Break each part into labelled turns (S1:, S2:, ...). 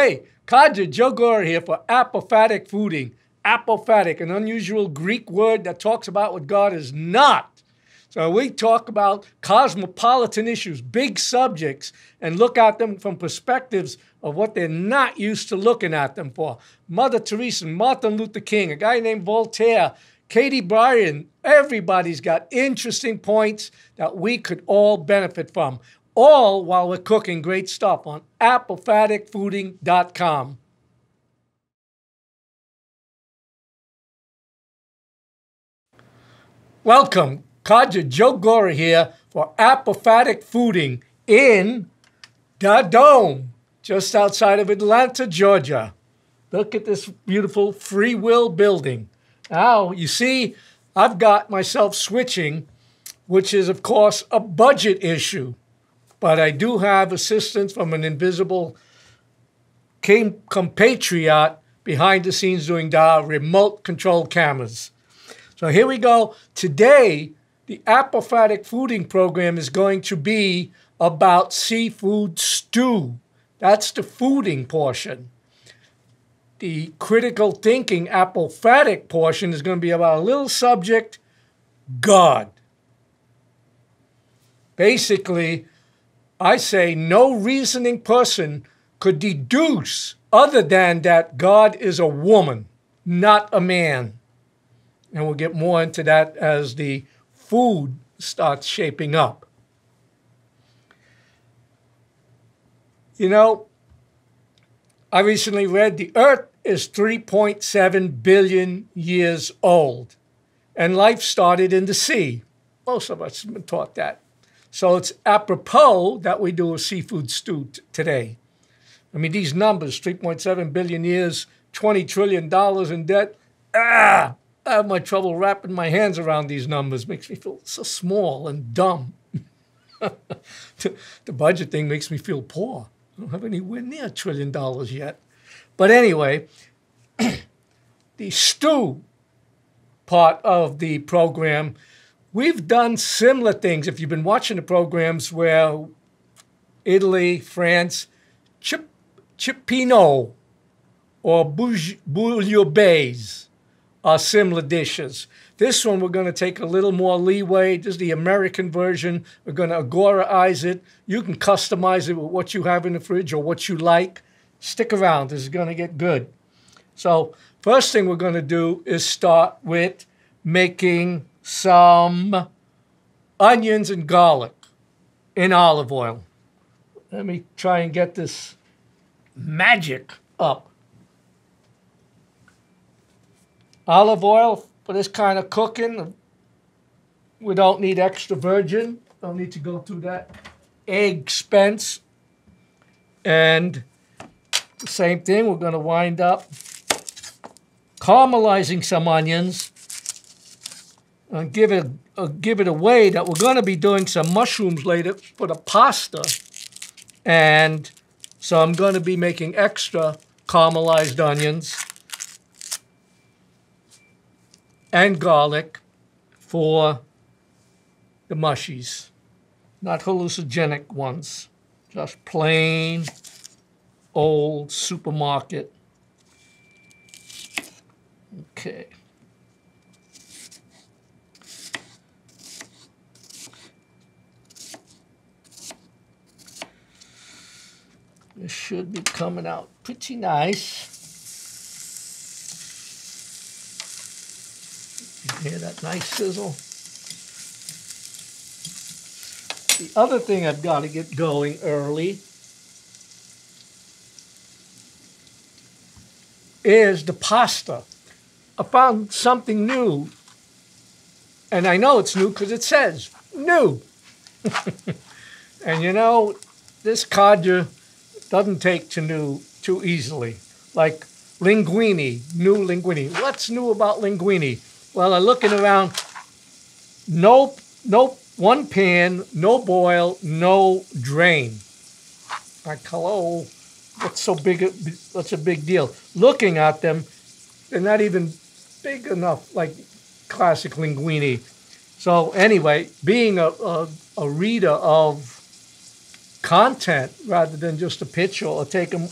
S1: Hey, Kadra Joe Gore here for apophatic fooding. Apophatic, an unusual Greek word that talks about what God is not. So we talk about cosmopolitan issues, big subjects, and look at them from perspectives of what they're not used to looking at them for. Mother Teresa, Martin Luther King, a guy named Voltaire, Katie Bryan, everybody's got interesting points that we could all benefit from. All while we're cooking great stuff on apophaticfooding.com. Welcome, Kadra Joe Gore here for Apophatic Fooding in the Dome, just outside of Atlanta, Georgia. Look at this beautiful Free Will building. Now, you see, I've got myself switching, which is, of course, a budget issue. But I do have assistance from an invisible compatriot behind the scenes doing the remote control cameras. So here we go. Today, the apophatic fooding program is going to be about seafood stew. That's the fooding portion. The critical thinking apophatic portion is going to be about a little subject, God. Basically, I say no reasoning person could deduce other than that God is a woman, not a man. And we'll get more into that as the food starts shaping up. You know, I recently read the Earth is 3.7 billion years old, and life started in the sea. Most of us have been taught that. So it's apropos that we do a seafood stew today. I mean, these numbers, 3.7 billion years, $20 trillion in debt. I have my trouble wrapping my hands around these numbers. Makes me feel so small and dumb. The budget thing makes me feel poor. I don't have anywhere near $1 trillion yet. But anyway, the stew part of the program, we've done similar things. If you've been watching the programs where Italy, France, cioppino or bouillabaisse are similar dishes. This one, we're going to take a little more leeway. This is the American version. We're going to agoraize it. You can customize it with what you have in the fridge or what you like. Stick around. This is going to get good. So first thing we're going to do is start with making some onions and garlic in olive oil. Let me try and get this magic up. Olive oil for this kind of cooking, we don't need extra virgin. Don't need to go through that expense. And the same thing, we're going to wind up caramelizing some onions and give it a way that we're going to be doing some mushrooms later for the pasta. And so I'm going to be making extra caramelized onions and garlic for the mushies. Not hallucinogenic ones, just plain old supermarket. Okay. This should be coming out pretty nice. You hear that nice sizzle? The other thing I've got to get going early is the pasta. I found something new, and I know it's new because it says new. And you know, this Kadra doesn't take to new too easily. Like linguine, new linguine. What's new about linguine? Well, I'm looking around. Nope, one pan, no boil, no drain. Like, hello, what's so big? What's a big deal? Looking at them, they're not even big enough, like classic linguine. So anyway, being a reader of content rather than just a picture or take them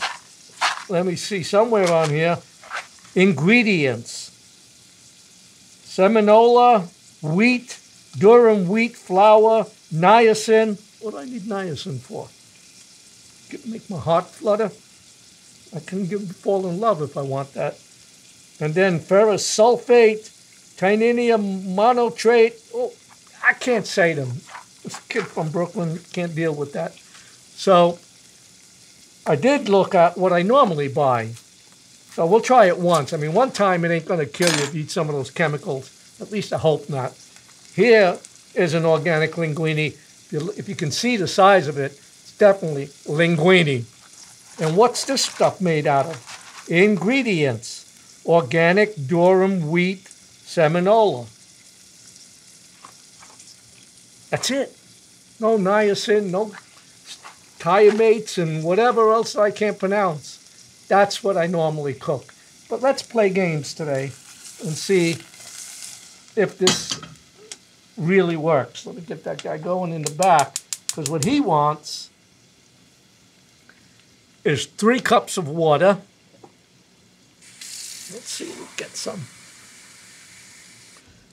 S1: let me see, somewhere on here. Ingredients. Seminola, wheat, durum wheat flour, niacin. What do I need niacin for? Make my heart flutter? I can fall in love if I want that. And then ferrous sulfate, titanium monotrate. Oh, I can't say them. This kid from Brooklyn can't deal with that. So I did look at what I normally buy. So we'll try it once. I mean, one time it ain't going to kill you if you eat some of those chemicals. At least I hope not. Here is an organic linguine. If you can see the size of it, it's definitely linguine. And what's this stuff made out of? Ingredients. Organic durum wheat seminola. That's it. No niacin, no thiamates, and whatever else I can't pronounce. That's what I normally cook. But let's play games today and see if this really works. Let me get that guy going in the back, because what he wants is 3 cups of water. Let's see, we'll get some.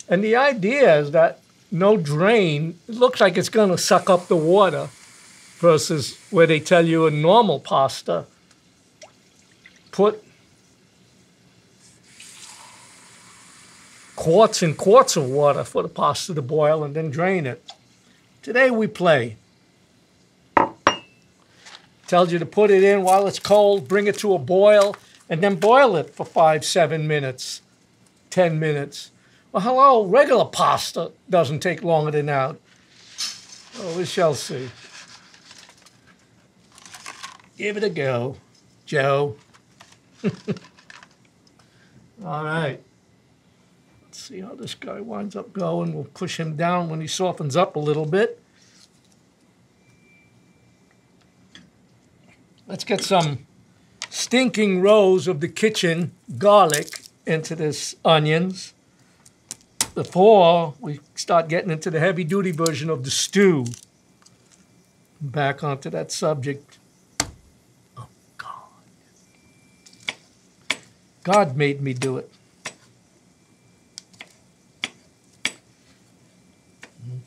S1: And the idea is that no drain, it looks like it's going to suck up the water, versus where they tell you in normal pasta, put quarts and quarts of water for the pasta to boil and then drain it. Today we play. Tells you to put it in while it's cold, bring it to a boil, and then boil it for 5, 7 minutes, 10 minutes. Well, hello, regular pasta doesn't take longer than that. Oh, we shall see. Give it a go, Joe. All right. Let's see how this guy winds up going. We'll push him down when he softens up a little bit. Let's get some stinking rows of the kitchen garlic into this onions before we start getting into the heavy-duty version of the stew. Back onto that subject. Oh, God. God made me do it.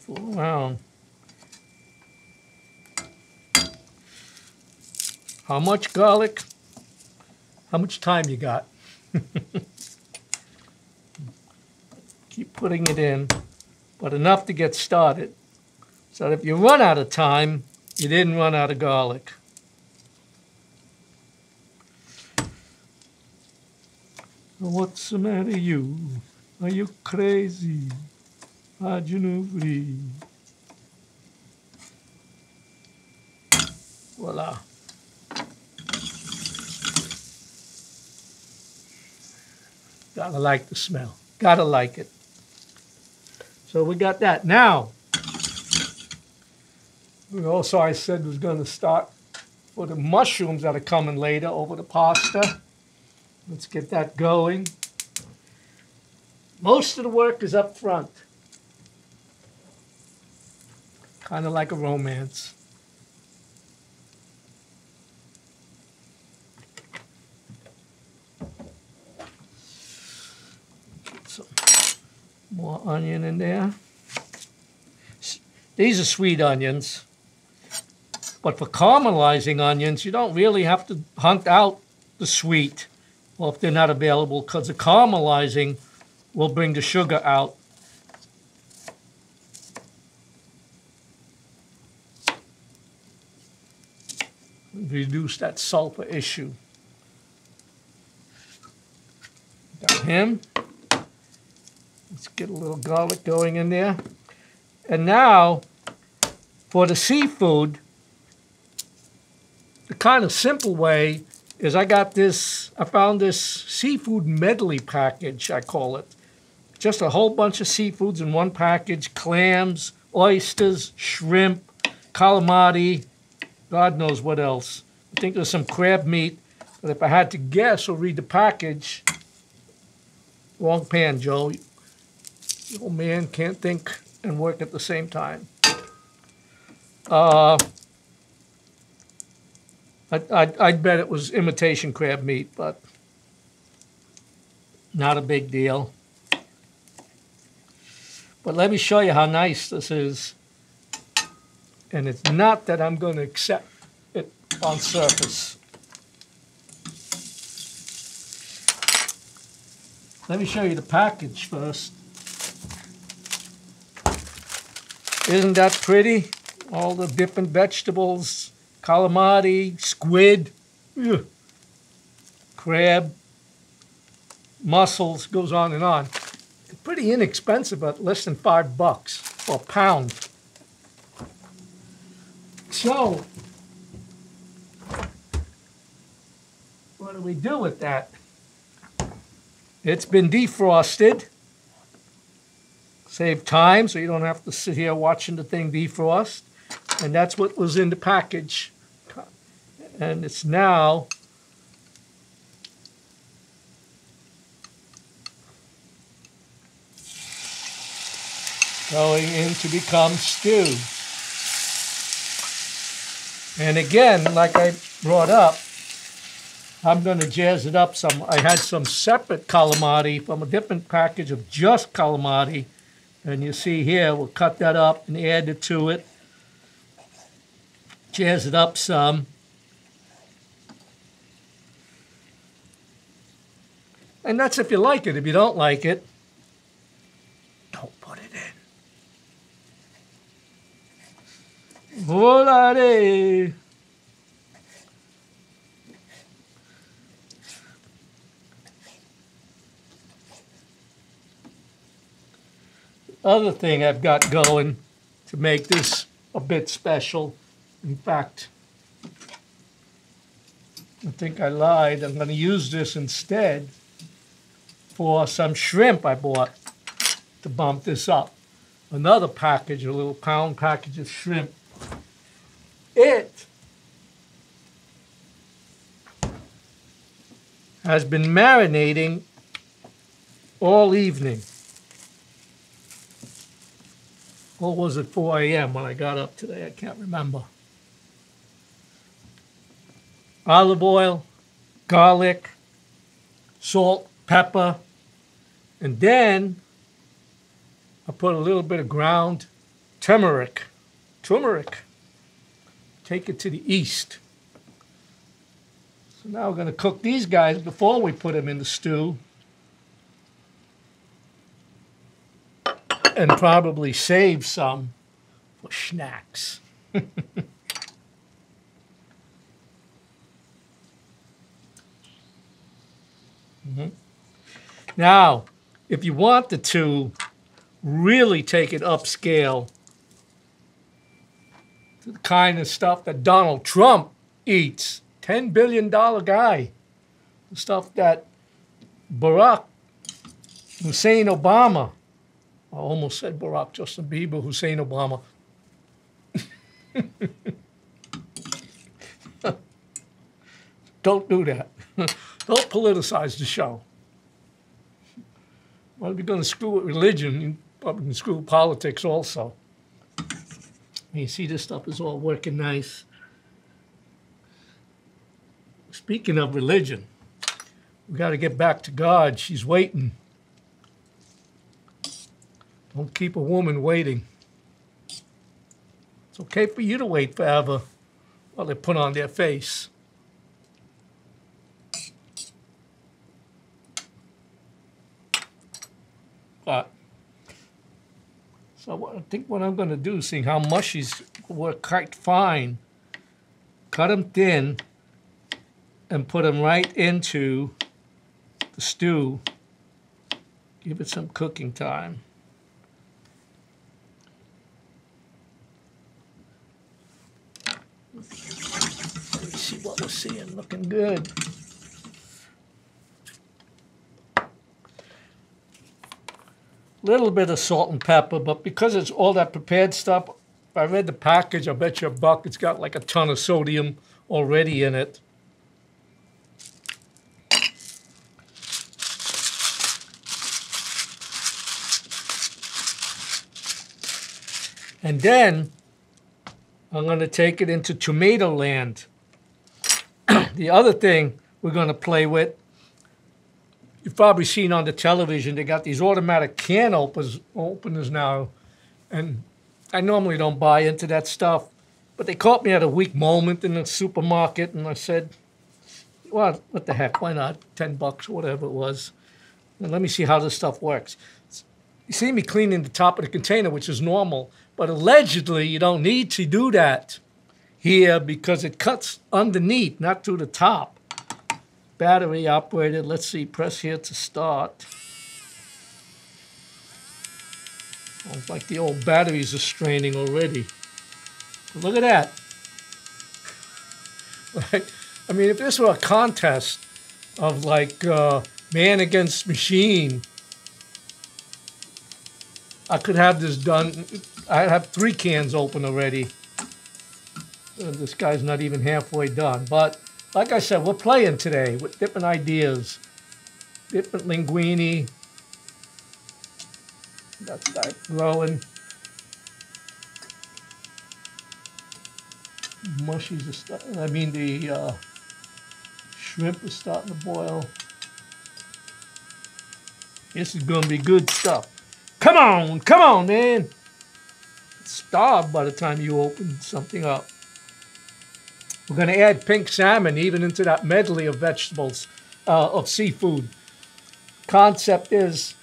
S1: Fool around. How much garlic? How much time you got? Keep putting it in, but enough to get started. So that if you run out of time, you didn't run out of garlic. What's the matter, you? Are you crazy? Ajanoufri. Voila. Gotta like the smell. Gotta like it. So we got that. Now, also I said was going to start for the mushrooms that are coming later over the pasta. Let's get that going. Most of the work is up front. Kind of like a romance. More onion in there. These are sweet onions. But for caramelizing onions, you don't really have to hunt out the sweet. Well, if they're not available, because the caramelizing will bring the sugar out. Reduce that sulfur issue. Got him. Let's get a little garlic going in there. And now, for the seafood, the kind of simple way is I found this seafood medley package, I call it. Just a whole bunch of seafoods in one package: clams, oysters, shrimp, calamari, God knows what else. I think there's some crab meat, but if I had to guess or read the package, wrong pan, Joe. The old man can't think and work at the same time. I'd bet it was imitation crab meat, but not a big deal. But let me show you how nice this is. And it's not that I'm going to accept it on surface. Let me show you the package first. Isn't that pretty? All the different vegetables, calamari, squid, crab, mussels, goes on and on. It's pretty inexpensive at less than $5 for a pound. So, what do we do with that? It's been defrosted. Save time so you don't have to sit here watching the thing defrost. And that's what was in the package. And it's now going in to become stew. And again, like I brought up, I'm going to jazz it up some. I had some separate calamari from a different package of just calamari. And you see here, we'll cut that up and add it to it. Jazz it up some. And that's if you like it. If you don't like it, don't put it in. Volare! Other thing I've got going to make this a bit special. In fact, I think I lied. I'm going to use this instead for some shrimp I bought to bump this up. Another package, a little pound package of shrimp. It has been marinating all evening. Or was it 4 a.m. when I got up today? I can't remember. Olive oil, garlic, salt, pepper, and then I put a little bit of ground turmeric. Take it to the east. So now we're going to cook these guys before we put them in the stew. And probably save some for snacks. Now, if you wanted to really take it upscale to the kind of stuff that Donald Trump eats, $10 billion guy, the stuff that Barack Hussein Obama, I almost said Barack Justin Bieber, Hussein Obama. Don't do that. Don't politicize the show. Well, if you're going to screw with religion, you probably can screw with politics also. You see, this stuff is all working nice. Speaking of religion, we got to get back to God. She's waiting. Don't keep a woman waiting. It's okay for you to wait forever while they put on their face. But, so I think what I'm going to do, seeing how mushies work quite fine, cut them thin and put them right into the stew. Give it some cooking time. Let's see what we're seeing, looking good. Little bit of salt and pepper, but because it's all that prepared stuff, if I read the package, I bet you $1 it's got like a ton of sodium already in it. And then I'm going to take it into tomato land. the other thing we're going to play with, you've probably seen on the television, they got these automatic can openers now. And I normally don't buy into that stuff, but they caught me at a weak moment in the supermarket, and I said, well, what the heck, why not? $10, whatever it was. And let me see how this stuff works. You see me cleaning the top of the container, which is normal, but allegedly you don't need to do that here because it cuts underneath, not through the top. Battery operated. Let's see, press here to start. Sounds like the old batteries are straining already. Look at that. Right? I mean, if this were a contest of like man against machine, I could have this done. I have 3 cans open already. This guy's not even halfway done. But like I said, we're playing today with different ideas, different linguine. That's that growing. Mushies are starting. I mean, the shrimp is starting to boil. This is going to be good stuff. Come on, man. Starve by the time you open something up. We're going to add pink salmon even into that medley of vegetables, of seafood. Concept is,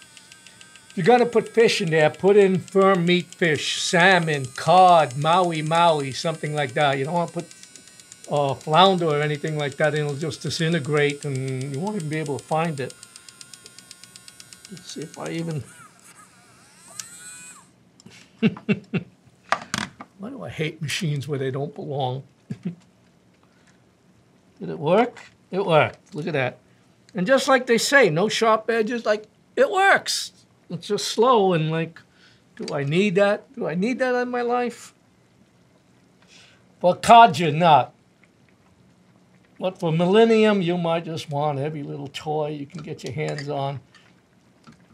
S1: if you're going to put fish in there, put in firm meat fish, salmon, cod, maui, something like that. You don't want to put flounder or anything like that. It'll just disintegrate and you won't even be able to find it. Let's see if I even... Why do I hate machines where they don't belong? Did it work? It worked. Look at that. And just like they say, no sharp edges, like, it works. It's just slow and like, do I need that? Do I need that in my life? For Kaja, not. But for Millennium, you might just want every little toy you can get your hands on,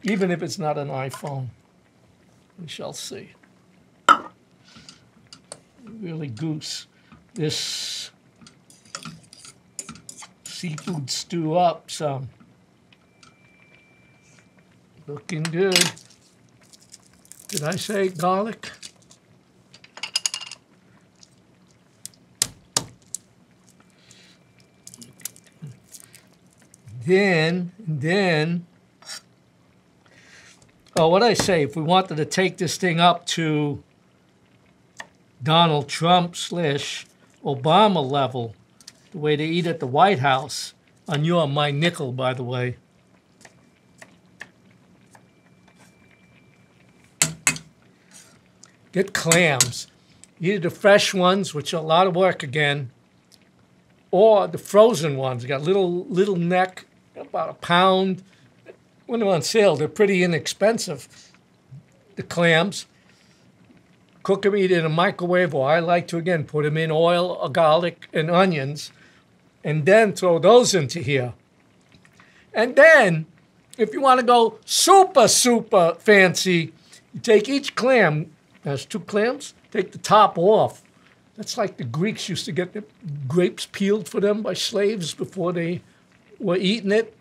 S1: even if it's not an iPhone. We shall see. Really goose this seafood stew up some. Looking good. Did I say garlic? Then, oh, what I say, if we wanted to take this thing up to Donald Trump / Obama level, the way they eat at the White House, on my nickel, by the way. Get clams. Either the fresh ones, which are a lot of work again, or the frozen ones. They got little neck, about a pound. When they're on sale, they're pretty inexpensive. The clams. Cook them either in a microwave, or I like to, again, put them in oil, or garlic, and onions, and then throw those into here. And then, if you want to go super fancy, you take each clam, there's 2 clams, take the top off. That's like the Greeks used to get the grapes peeled for them by slaves before they were eating it.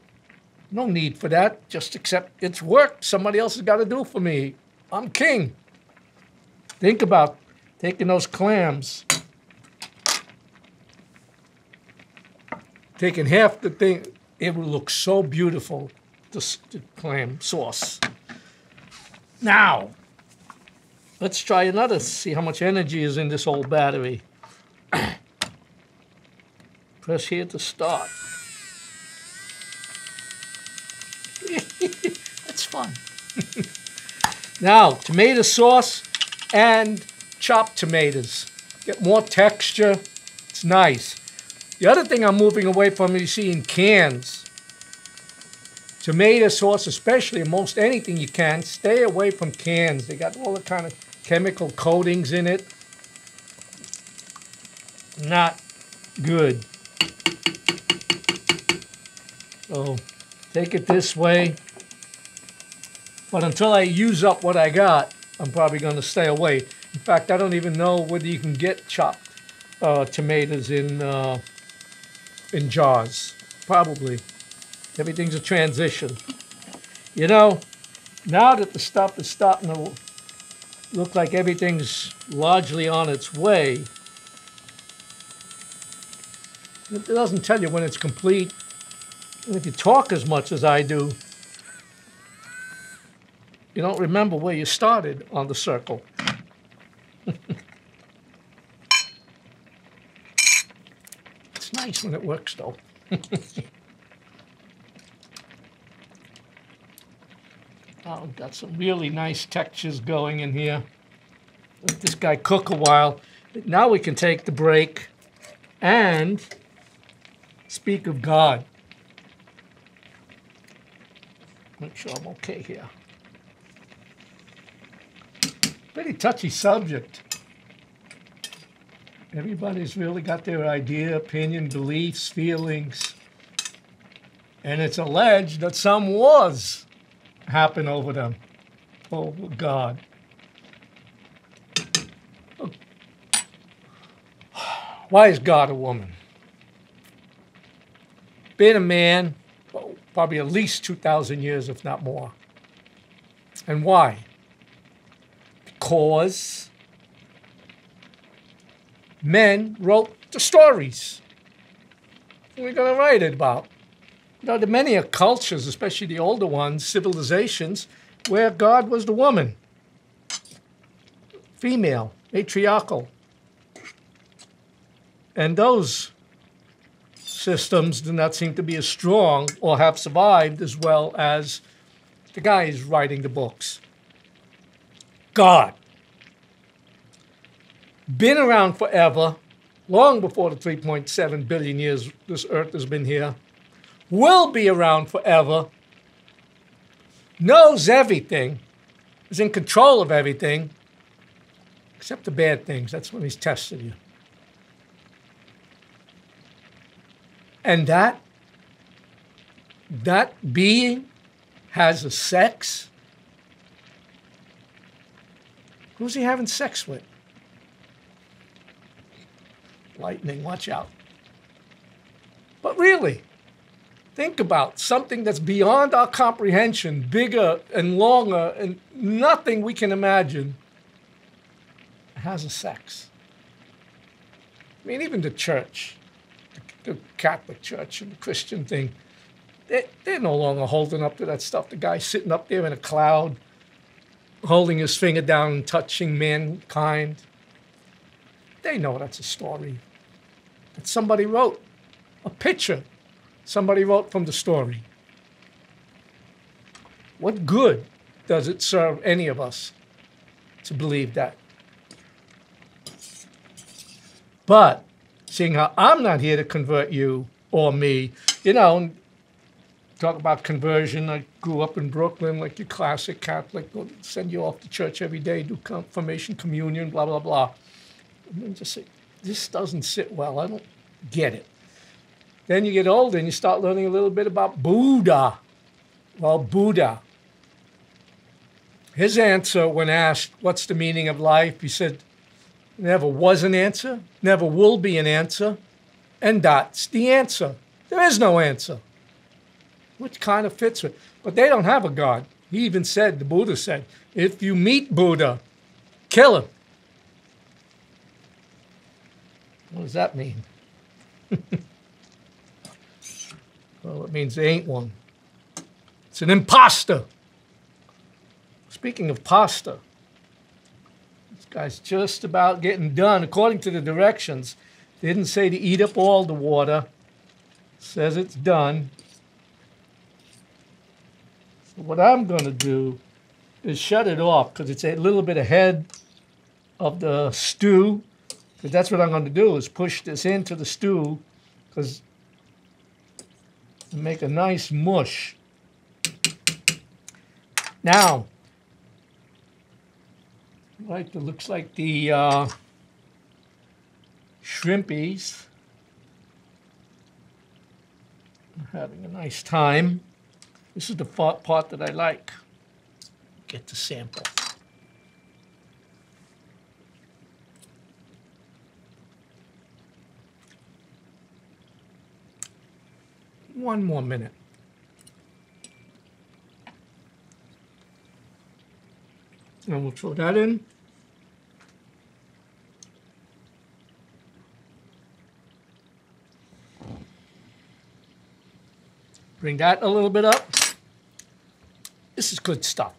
S1: No need for that, just accept it's work. Somebody else has got to do it for me. I'm king. Think about taking those clams, taking half the thing. It will look so beautiful, the clam sauce. Now, let's try another, see how much energy is in this old battery. Press here to start. That's fun. Now, tomato sauce and chopped tomatoes. Get more texture. It's nice. The other thing I'm moving away from, you see in cans, tomato sauce especially, most anything you can, stay away from cans. They got all the kind of chemical coatings in it. Not good. So take it this way. But until I use up what I got, I'm probably going to stay away. In fact, I don't even know whether you can get chopped tomatoes in in jars, probably. Everything's a transition. You know, now that the stuff is starting to look like everything's largely on its way, it doesn't tell you when it's complete. And if you talk as much as I do, you don't remember where you started on the circle. It's nice when it works, though. Oh, we've got some really nice textures going in here. Let this guy cook a while. Now we can take the break and speak of God. Make sure I'm okay here. Pretty touchy subject. Everybody's really got their idea, opinion, beliefs, feelings. And it's alleged that some wars happen over them. Oh, God. Why is God a woman? Being a man, probably at least 2,000 years, if not more. And why? Because men wrote the stories. What are we going to write it about? You know, there are many cultures, especially the older ones, civilizations, where God was the woman. Female, matriarchal. And those systems do not seem to be as strong or have survived as well as the guys writing the books. God. Been around forever, long before the 3.7 billion years this earth has been here. Will be around forever. Knows everything. Is in control of everything. Except the bad things. That's when he's testing you. And that being has a sex. Who's he having sex with? Lightning, watch out. But really, think about something that's beyond our comprehension, bigger and longer, and nothing we can imagine has a sex. I mean, even the church, the Catholic Church and the Christian thing, they're no longer holding up to that stuff. The guy's sitting up there in a cloud, holding his finger down and touching mankind. They know that's a story that somebody wrote, a picture somebody wrote from the story. What good does it serve any of us to believe that? But seeing how I'm not here to convert you or me, you know, talk about conversion. I grew up in Brooklyn like your classic Catholic. They'll send you off to church every day, do confirmation, communion, blah, blah, blah. And then just say, this doesn't sit well. I don't get it. Then you get older and you start learning a little bit about Buddha. Well, Buddha. His answer when asked, what's the meaning of life? He said, never was an answer, never will be an answer, and that's the answer. There is no answer. Which kind of fits it. But they don't have a God. He even said, the Buddha said, if you meet Buddha, kill him. What does that mean? Well, it means there ain't one. It's an imposter. Speaking of pasta, this guy's just about getting done. According to the directions, they didn't say to eat up all the water. It says it's done. So what I'm going to do is shut it off because it's a little bit ahead of the stew. Because that's what I'm going to do is push this into the stew because make a nice mush. Now, right, it looks like the shrimpies are having a nice time. This is the part that I like. Get the sample. One more minute. And we'll throw that in. Bring that a little bit up. This is good stuff.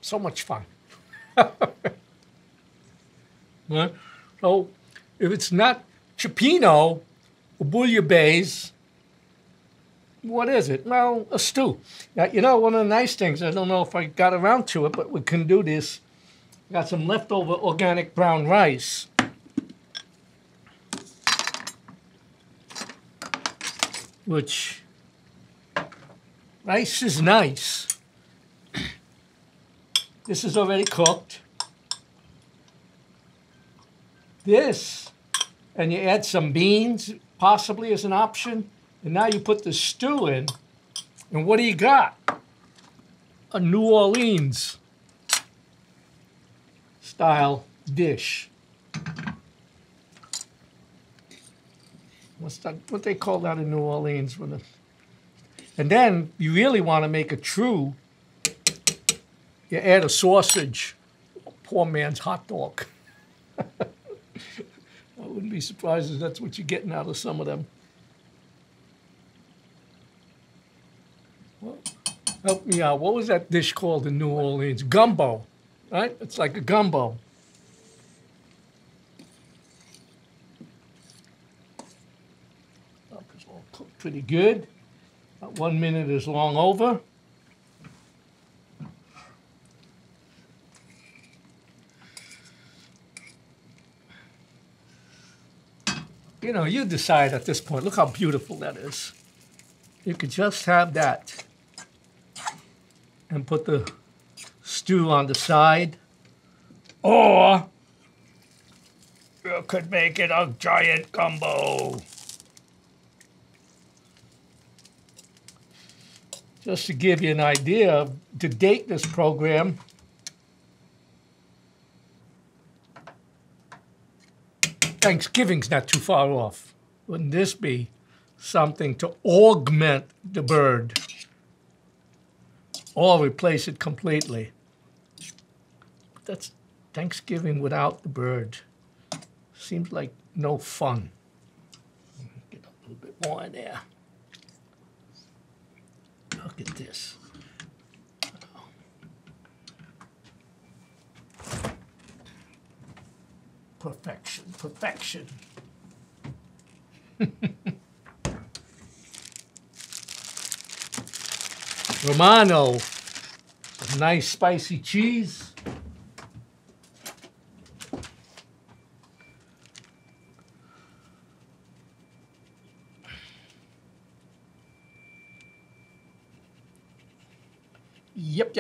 S1: So much fun. So if it's not cioppino or bouillabaisse, what is it? Well, a stew. Now, you know, one of the nice things, I don't know if I got around to it, but we can do this. Got some leftover organic brown rice. Which, rice is nice. This is already cooked. This, and you add some beans, possibly as an option. And now you put the stew in. And what do you got? A New Orleans style dish. What's that? What they call that in New Orleans? And then you really want to make a true. You add a sausage. Poor man's hot dog. I wouldn't be surprised if that's what you're getting out of some of them. Well, help me out. What was that dish called in New Orleans? Gumbo, right? It's like a gumbo. It's all cooked pretty good. About 1 minute is long over. You know, you decide at this point. Look how beautiful that is. You could just have that and put the stew on the side. Or you could make it a giant gumbo. Just to give you an idea, to date this program, Thanksgiving's not too far off. Wouldn't this be something to augment the bird or replace it completely? But that's Thanksgiving without the bird. Seems like no fun. Get a little bit more in there. Look at this. Perfection, perfection. Romano, nice spicy cheese. Yep.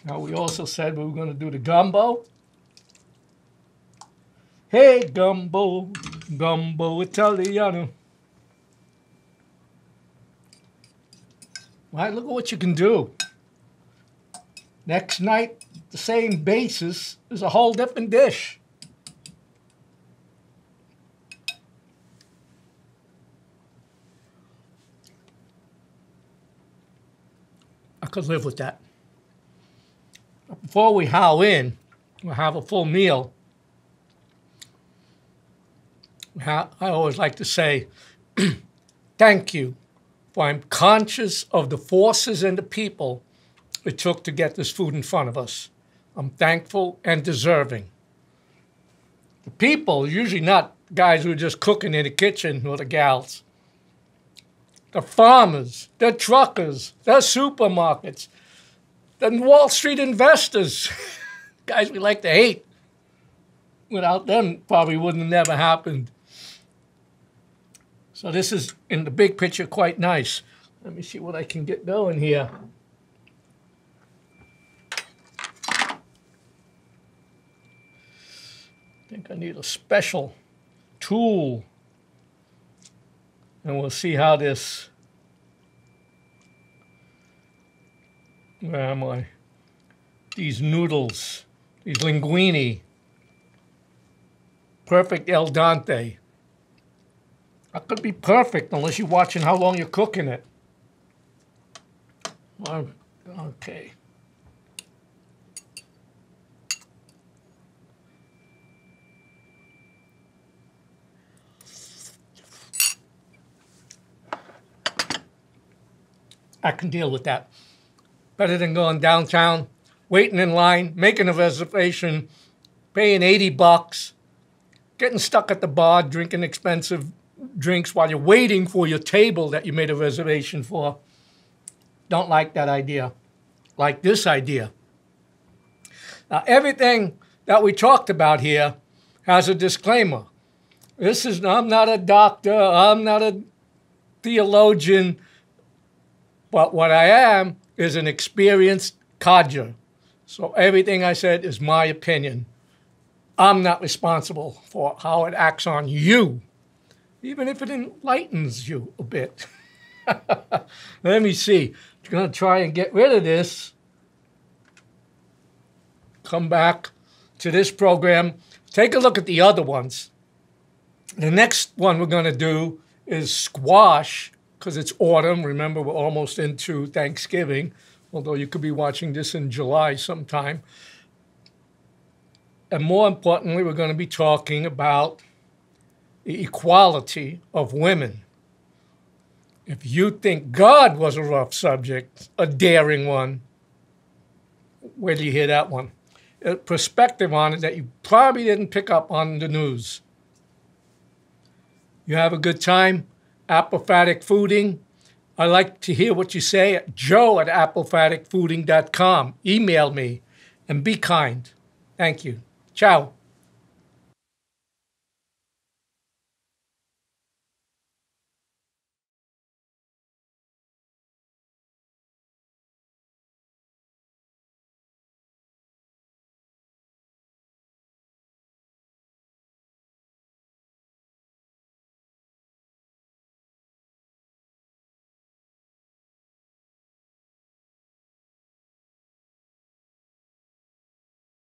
S1: Now we also said we were going to do the gumbo. Hey, gumbo, gumbo Italiano. Right, look at what you can do. Next night, the same basis is a whole different dish. I could live with that. Before we howl in, we'll have a full meal. I always like to say, thank you, for I'm conscious of the forces and the people it took to get this food in front of us. I'm thankful and deserving. The people, usually not guys who are just cooking in the kitchen or the gals. The farmers, the truckers, the supermarkets, the Wall Street investors, guys we like to hate. Without them, probably wouldn't have never happened. So this is, in the big picture, quite nice. Let me see what I can get going here. I think I need a special tool. And we'll see how this, where am I? These noodles, these linguine. perfect al dente. That could be perfect unless you're watching how long you're cooking it. Okay. I can deal with that. Better than going downtown, waiting in line, making a reservation, paying $80, getting stuck at the bar, drinking expensive drinks while you're waiting for your table that you made a reservation for. Don't like that idea. Like this idea. Now, everything that we talked about here has a disclaimer. I'm not a doctor, I'm not a theologian, but what I am is an experienced codger. So everything I said is my opinion. I'm not responsible for how it acts on you, even if it enlightens you a bit. Let me see. I'm going to try and get rid of this. Come back to this program. Take a look at the other ones. The next one we're going to do is squash, because it's autumn. Remember, we're almost into Thanksgiving, although you could be watching this in July sometime. And more importantly, we're going to be talking about the equality of women. If you think God was a rough subject, a daring one, where do you hear that one? A perspective on it that you probably didn't pick up on the news. You have a good time? Apophatic Fooding. I like to hear what you say at joe@apophaticfooding.com. Email me and be kind. Thank you. Ciao.